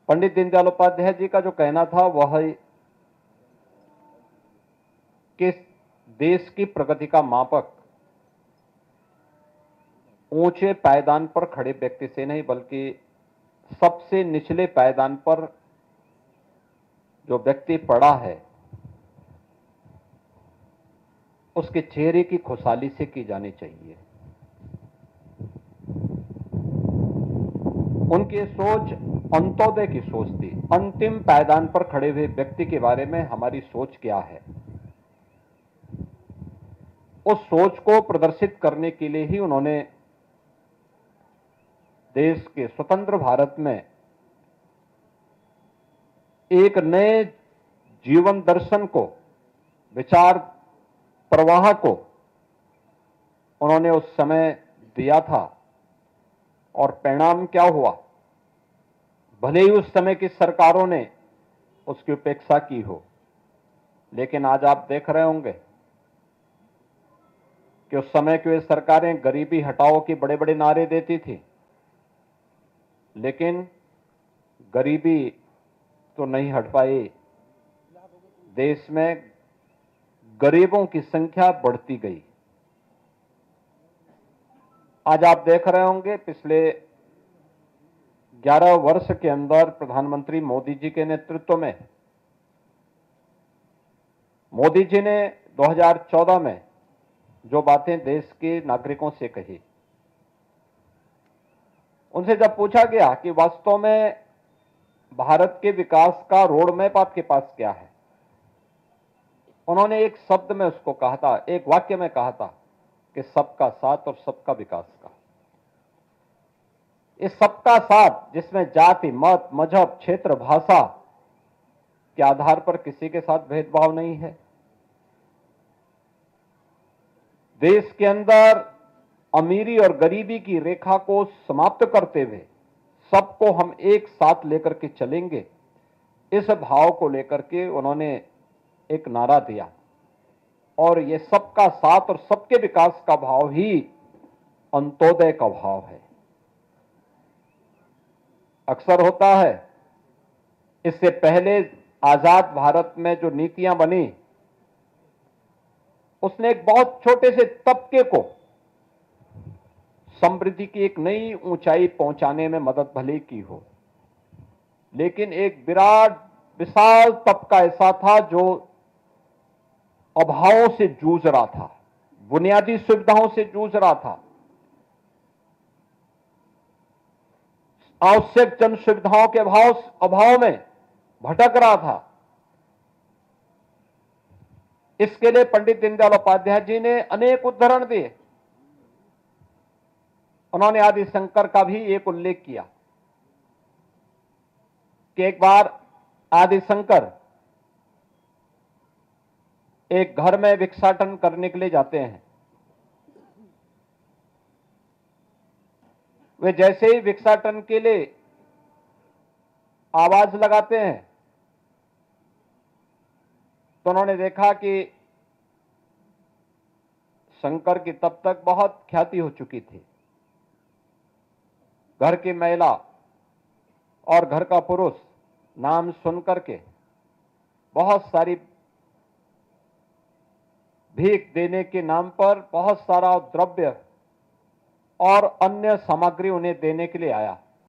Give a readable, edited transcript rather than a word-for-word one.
पंडित दीनदयाल उपाध्याय जी का जो कहना था वह है कि देश की प्रगति का मापक ऊंचे पायदान पर खड़े व्यक्ति से नहीं बल्कि सबसे निचले पायदान पर जो व्यक्ति पड़ा है उसके चेहरे की खुशहाली से की जानी चाहिए। उनकी सोच अंत्योदय की सोच थी। अंतिम पायदान पर खड़े हुए व्यक्ति के बारे में हमारी सोच क्या है, उस सोच को प्रदर्शित करने के लिए ही उन्होंने देश के स्वतंत्र भारत में एक नए जीवन दर्शन को, विचार प्रवाह को उन्होंने उस समय दिया था। और परिणाम क्या हुआ, भले ही उस समय की सरकारों ने उसकी उपेक्षा की हो, लेकिन आज आप देख रहे होंगे कि उस समय की वे सरकारें गरीबी हटाओ के बड़े बड़े नारे देती थी, लेकिन गरीबी तो नहीं हट पाई। देश में गरीबों की संख्या बढ़ती गई। आज आप देख रहे होंगे पिछले 11 वर्ष के अंदर प्रधानमंत्री मोदी जी के नेतृत्व में मोदी जी ने 2014 में जो बातें देश के नागरिकों से कही, उनसे जब पूछा गया कि वास्तव में भारत के विकास का रोड मैप आपके पास क्या है, उन्होंने एक शब्द में उसको कहा था, एक वाक्य में कहा था कि सबका साथ और सबका विकास का। इस सबका साथ जिसमें जाति, मत, मजहब, क्षेत्र, भाषा के आधार पर किसी के साथ भेदभाव नहीं है। देश के अंदर अमीरी और गरीबी की रेखा को समाप्त करते हुए सबको हम एक साथ लेकर के चलेंगे, इस भाव को लेकर के उन्होंने एक नारा दिया। और ये सबका साथ और सबके विकास का भाव ही अंत्योदय का भाव है। अक्सर होता है, इससे पहले आजाद भारत में जो नीतियां बनी, उसने एक बहुत छोटे से तबके को समृद्धि की एक नई ऊंचाई पहुंचाने में मदद भले की हो, लेकिन एक विराट विशाल तबका ऐसा था जो अभावों से जूझ रहा था, बुनियादी सुविधाओं से जूझ रहा था, आवश्यक जन सुविधाओं के अभाव में भटक रहा था। इसके लिए पंडित दीनदयाल उपाध्याय जी ने अनेक उदाहरण दिए। उन्होंने आदि शंकर का भी एक उल्लेख किया कि एक बार आदि शंकर एक घर में भिक्षाटन करने के लिए जाते हैं। वे जैसे ही भिक्षाटन के लिए आवाज लगाते हैं तो उन्होंने देखा कि शंकर की तब तक बहुत ख्याति हो चुकी थी। घर की महिला और घर का पुरुष नाम सुनकर के बहुत सारी भीख देने के नाम पर बहुत सारा द्रव्य और अन्य सामग्री उन्हें देने के लिए आया।